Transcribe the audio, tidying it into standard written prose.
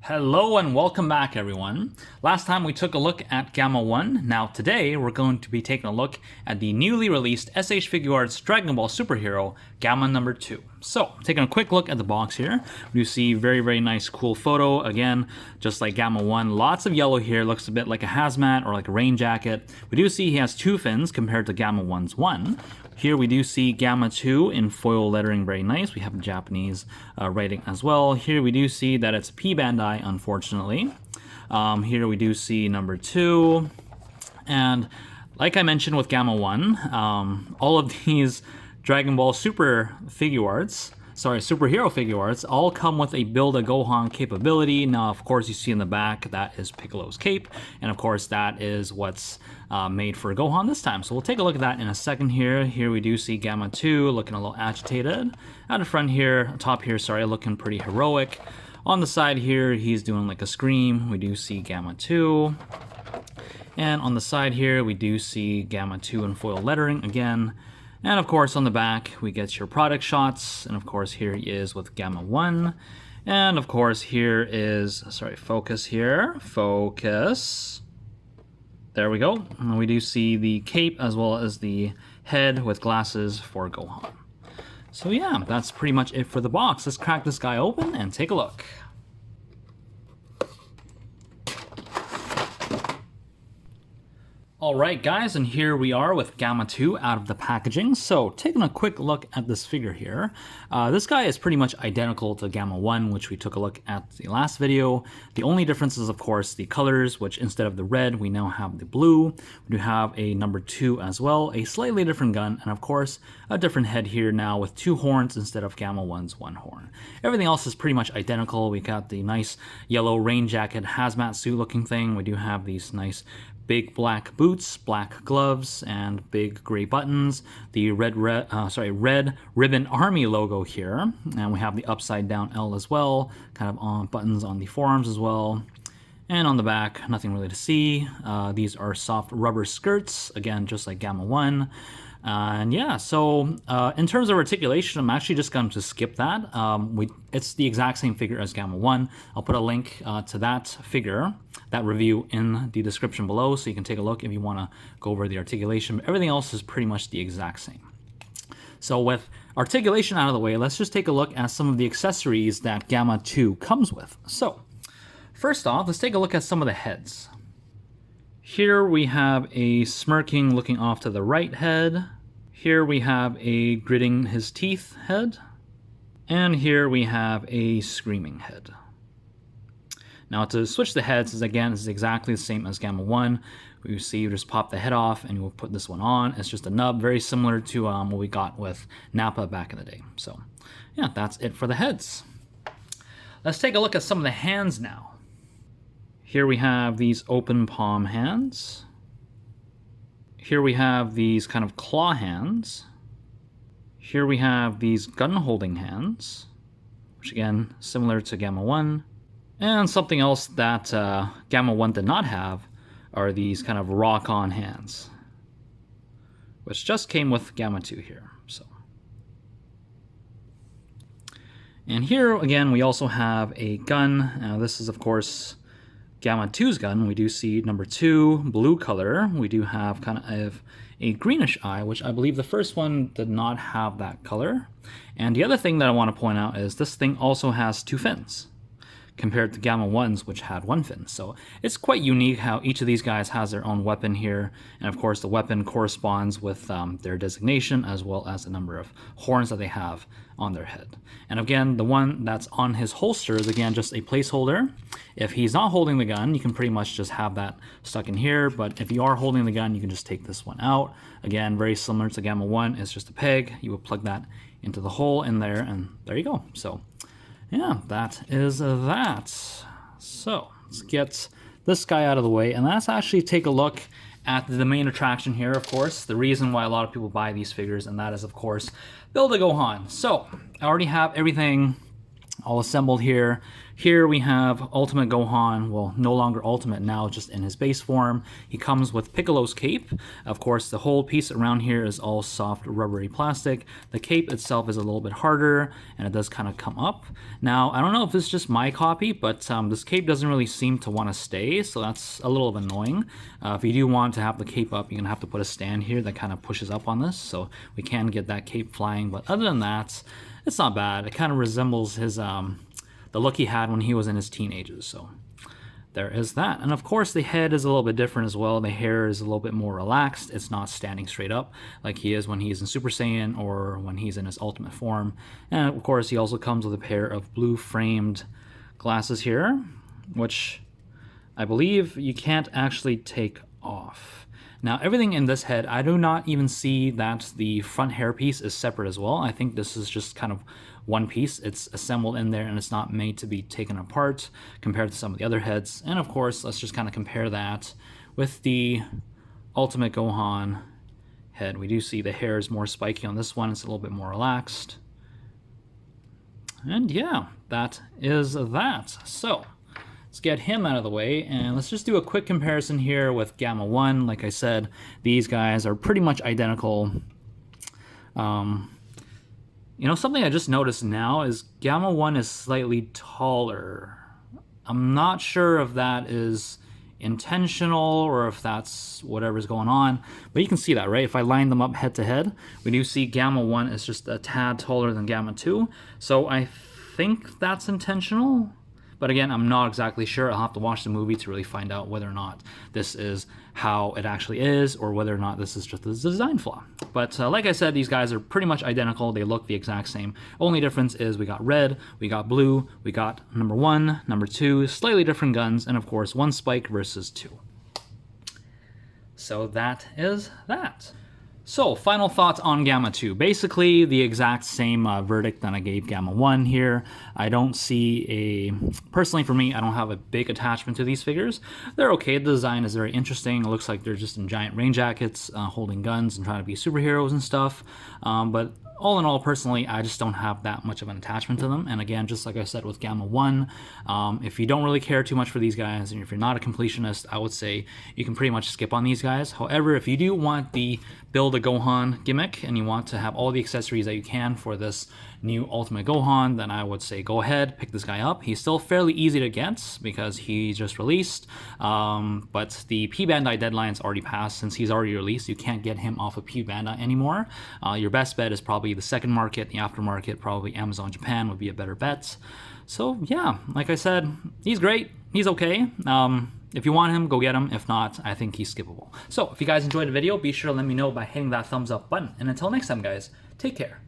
Hello and welcome back, everyone. Last time we took a look at Gamma 1. Now today we're going to be taking a look at the newly released SH Figuarts Dragon Ball Superhero Gamma number 2. So, taking a quick look at the box here, you see very nice cool photo. Again, just like Gamma 1, lots of yellow here, looks a bit like a hazmat or like a rain jacket. We do see he has 2 fins compared to Gamma 1's 1. Here we do see Gamma 2 in foil lettering, very nice. We have Japanese writing as well. Here we do see that it's P Bandai, unfortunately. Here we do see number 2. And like I mentioned with Gamma 1, all of these Dragon Ball superhero Figuarts all come with a Build a Gohan capability. Now, of course, you see in the back, that is Piccolo's cape. And of course, that is what's made for Gohan this time. So we'll take a look at that in a second here. Here we do see Gamma 2 looking a little agitated. At the front here, top here, sorry, looking pretty heroic. On the side here, he's doing like a scream. We do see Gamma 2. And on the side here, we do see Gamma 2 in foil lettering again. And of course, on the back, we get your product shots. And of course, here he is with Gamma 1. And of course, here is, sorry, focus here. Focus. There we go. And we do see the cape as well as the head with glasses for Gohan. So yeah, that's pretty much it for the box. Let's crack this guy open and take a look. Alright guys, and here we are with Gamma 2 out of the packaging. So, taking a quick look at this figure here. This guy is pretty much identical to Gamma 1, which we took a look at the last video. The only difference is, of course, the colors, which instead of the red, we now have the blue. We do have a number 2 as well, a slightly different gun, and of course, a different head here now with 2 horns instead of Gamma 1's 1 horn. Everything else is pretty much identical. We got the nice yellow rain jacket hazmat suit looking thing. We do have these nice big black boots, black gloves, and big gray buttons. The red ribbon army logo here, and we have the upside down L as well, kind of on buttons on the forearms as well. And on the back, nothing really to see. These are soft rubber skirts, again, just like Gamma 1. And yeah, so in terms of articulation, I'm actually just going to skip that. It's the exact same figure as Gamma 1. I'll put a link to that figure, that review, in the description below, so you can take a look if you want to go over the articulation. But everything else is pretty much the exact same. So with articulation out of the way, let's just take a look at some of the accessories that Gamma 2 comes with. So first off, let's take a look at some of the heads. Here we have a smirking looking off to the right head. Here we have a gritting his teeth head. And here we have a screaming head. Now to switch the heads, this is exactly the same as Gamma 1. You see, you just pop the head off and you will put this one on. It's just a nub, very similar to what we got with Nappa back in the day. So yeah, that's it for the heads. Let's take a look at some of the hands now. Here we have these open palm hands. Here we have these kind of claw hands. Here we have these gun holding hands, which again, similar to Gamma 1. And something else that Gamma 1 did not have are these kind of rock-on hands, which just came with Gamma 2 here. So, and here again, we also have a gun. Now this is, of course, Gamma 2's gun. We do see number 2, blue color. We do have kind of a greenish eye, which I believe the first one did not have that color. And the other thing that I want to point out is this thing also has 2 fins, compared to Gamma 1's, which had 1 fin. So it's quite unique how each of these guys has their own weapon here. And of course, the weapon corresponds with their designation, as well as the number of horns that they have on their head. And again, the one that's on his holster is, again, just a placeholder. If he's not holding the gun, you can pretty much just have that stuck in here. But if you are holding the gun, you can just take this one out. Again, very similar to Gamma 1. It's just a peg. You would plug that into the hole in there, and there you go. So yeah, that is that. So let's get this guy out of the way, and let's actually take a look at the main attraction here, of course, the reason why a lot of people buy these figures, and that is, of course, Build a Gohan. So I already have everything all assembled here. Here we have Ultimate Gohan, well, no longer Ultimate now, just in his base form. He comes with Piccolo's cape. Of course, the whole piece around here is all soft rubbery plastic. The cape itself is a little bit harder, and it does kind of come up. Now, I don't know if it's just my copy, but this cape doesn't really seem to want to stay, so that's a little annoying. If you do want to have the cape up, you're going to have to put a stand here that kind of pushes up on this, so we can get that cape flying. But other than that, it's not bad. It kind of resembles his the look he had when he was in his teenagers. So there is that. And of course the head is a little bit different as well. The hair is a little bit more relaxed. It's not standing straight up like he is when he's in Super Saiyan or when he's in his ultimate form. And of course he also comes with a pair of blue framed glasses here, which I believe you can't actually take off. Now everything in this head, I do not even see that the front hairpiece is separate as well. I think this is just kind of one piece. It's assembled in there and it's not made to be taken apart compared to some of the other heads. And of course, let's just kind of compare that with the Ultimate Gohan head. We do see the hair is more spiky on this one. It's a little bit more relaxed. And yeah, that is that. So let's get him out of the way, and let's just do a quick comparison here with Gamma 1. Like I said, these guys are pretty much identical. You know, something I just noticed now is Gamma 1 is slightly taller. I'm not sure if that is intentional or if that's whatever's going on, but you can see that, right? If I line them up head to head, we do see Gamma 1 is just a tad taller than Gamma 2. So I think that's intentional. But again, I'm not exactly sure. I'll have to watch the movie to really find out whether or not this is how it actually is or whether or not this is just a design flaw. But like I said, these guys are pretty much identical. They look the exact same. Only difference is we got red, we got blue, we got number 1, number 2, slightly different guns, and of course 1 spike versus 2. So that is that. So, final thoughts on Gamma 2. Basically, the exact same verdict that I gave Gamma 1 here. I don't see personally for me, I don't have a big attachment to these figures. They're okay, the design is very interesting. It looks like they're just in giant rain jackets, holding guns and trying to be superheroes and stuff. But all in all, personally, I just don't have that much of an attachment to them. And again, just like I said with Gamma 1, if you don't really care too much for these guys, and if you're not a completionist, I would say you can pretty much skip on these guys. However, if you do want the Build a Gohan gimmick, and you want to have all the accessories that you can for this new Ultimate Gohan, then I would say go ahead, pick this guy up. He's still fairly easy to get because he just released, but the P Bandai deadline's already passed. Since he's already released, you can't get him off of P Bandai anymore. Your best bet is probably the second market, the aftermarket, probably Amazon Japan would be a better bet. So yeah, like I said, he's great, he's okay. If you want him, go get him. If not, I think he's skippable. So if you guys enjoyed the video, be sure to let me know by hitting that thumbs up button. And until next time, guys, take care.